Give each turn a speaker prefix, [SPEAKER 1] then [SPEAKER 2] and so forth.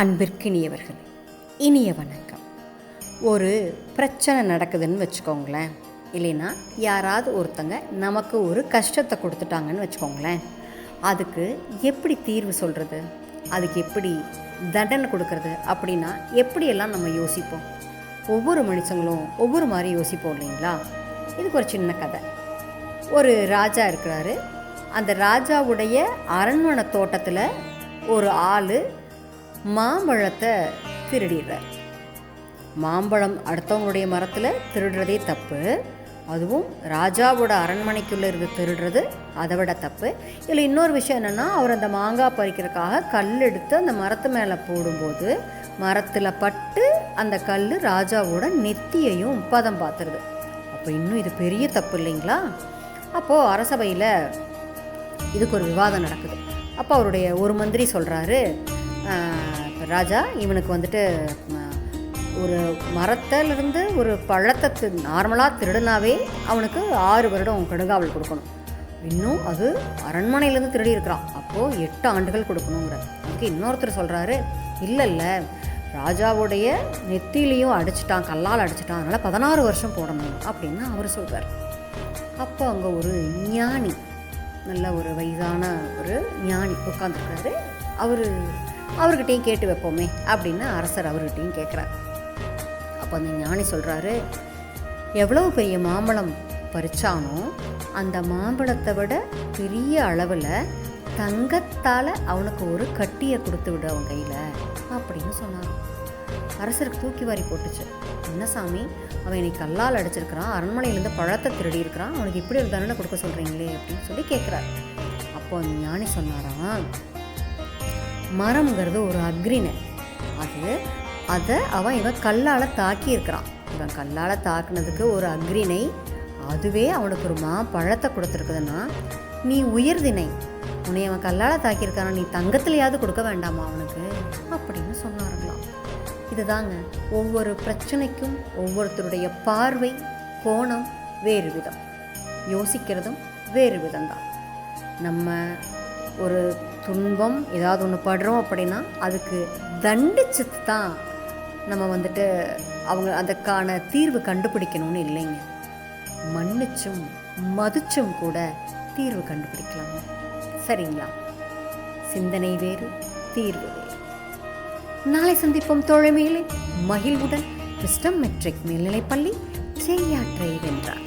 [SPEAKER 1] அன்பிற்கினியவர்கள், இனிய வணக்கம். ஒரு பிரச்சனை நடக்குதுன்னு வச்சுக்கோங்களேன், இல்லைன்னா யாராவது ஒருத்தங்க நமக்கு ஒரு கஷ்டத்தை கொடுத்துட்டாங்கன்னு வச்சுக்கோங்களேன், அதுக்கு எப்படி தீர்வு சொல்கிறது, அதுக்கு எப்படி தண்டனை கொடுக்கறது அப்படின்னா எப்படியெல்லாம் நம்ம யோசிப்போம். ஒவ்வொரு மனுஷங்களும் ஒவ்வொரு மாதிரி யோசிப்போம் இல்லைங்களா. இதுக்கு ஒரு சின்ன கதை. ஒரு ராஜா இருக்கிறாரு. அந்த ராஜாவுடைய அரண்மனை தோட்டத்தில் ஒரு ஆள் மாம்பழத்தை திருடிடுறார். மாம்பழம் அடுத்தவங்களுடைய மரத்தில் திருடுறதே தப்பு. அதுவும் ராஜாவோட அரண்மனைக்குள்ளே இருந்து திருடுறது அதை விட தப்பு. இதில் இன்னொரு விஷயம் என்னென்னா, அவர் அந்த மாங்காய் பறிக்கிறதுக்காக கல் எடுத்து அந்த மரத்து மேலே போடும்போது மரத்தில் பட்டு அந்த கல் ராஜாவோட நெத்தியையும் பதம் பார்த்துருது. அப்போ இன்னும் இது பெரிய தப்பு இல்லைங்களா. அப்போது அரசபையில் இதுக்கு ஒரு விவாதம் நடக்குது. அப்போ அவருடைய ஒரு மந்திரி சொல்கிறாரு, ராஜா இவனுக்கு வந்துட்டு ஒரு மரத்திலிருந்து ஒரு பழத்தை நார்மலாக திருடுனாவே அவனுக்கு 6 வருடம் கடுங்காவல் கொடுக்கணும். இன்னும் அது அரண்மனையிலேருந்து திருடி இருக்கிறான், அப்போது 8 ஆண்டுகள் கொடுக்கணுங்கிறார். அதுக்கு இன்னொருத்தர் சொல்கிறாரு, இல்லை ராஜாவுடைய நெத்திலையும் அடிச்சிட்டான், கல்லால் அடிச்சிட்டான், அதனால் 16 வருஷம் போடணும் அப்படின்னு அவர் சொல்கிறார். அப்போ அங்கே ஒரு ஞானி, நல்ல ஒரு வயதான ஒரு ஞானி உட்காந்துருக்காரு. அவர்கிட்டையும் கேட்டு வைப்போமே அப்படின்னு அரசர் அவர்கிட்டையும் கேட்குறார். அப்போ அந்த ஞானி சொல்கிறாரு, எவ்வளோ பெரிய மாம்பழம் பறிச்சானோ அந்த மாம்பழத்தை விட பெரிய அளவில் தங்கத்தால் அவனுக்கு ஒரு கட்டியை கொடுத்து விடு அவன் கையில் அப்படின்னு சொன்னார். அரசருக்கு தூக்கி வாரி போட்டுச்சு. என்ன சாமி, அவன் என்னை கல்லால் அடிச்சிருக்கிறான், அரண்மனையிலேருந்து பழத்தை திருடி இருக்கிறான், அவனுக்கு இப்படி ஒரு தண்டனை கொடுக்க சொல்கிறீங்களே அப்படின்னு சொல்லி கேட்குறார். அப்போ அந்த ஞானி சொன்னாராம், மரம்ங்கிறது ஒரு அக்ரிணை, அதை இவன் கல்லால் தாக்கி இருக்கிறான். இவன் கல்லால் தாக்குனதுக்கு ஒரு அக்ரிணை, அதுவே அவனுக்கு ஒரு பழத்தை கொடுத்துருக்குதுன்னா நீ உயர்தினை, உன்னை அவன் கல்லால் தாக்கியிருக்கானா, நீ தங்கத்திலையாவது கொடுக்க வேண்டாமா அவனுக்கு அப்படின்னு சொன்னாருங்களாம். இதுதாங்க, ஒவ்வொரு பிரச்சனைக்கும் ஒவ்வொருத்தருடைய பார்வை கோணம் வேறு விதம், யோசிக்கிறதும் வேறு விதம்தான். நம்ம ஒரு துன்பம் ஏதாவது ஒன்று படுறோம் அப்படின்னா அதுக்கு தண்டிச்சு தான் நம்ம வந்துட்டு அவங்க அதுக்கான தீர்வு கண்டுபிடிக்கணும்னு இல்லைங்க. மன்னிச்சும் மதிச்சும் கூட தீர்வு கண்டுபிடிக்கலாங்க. சரிங்களா? சிந்தனை வேறு, தீர்வு வேறு. நாளை சந்திப்போம் தோழமையிலே. மகிழ்வுடன் விஸ்டம் மெட்ரிக் மேல்நிலைப்பள்ளி செய்யாற்றை வென்றார்.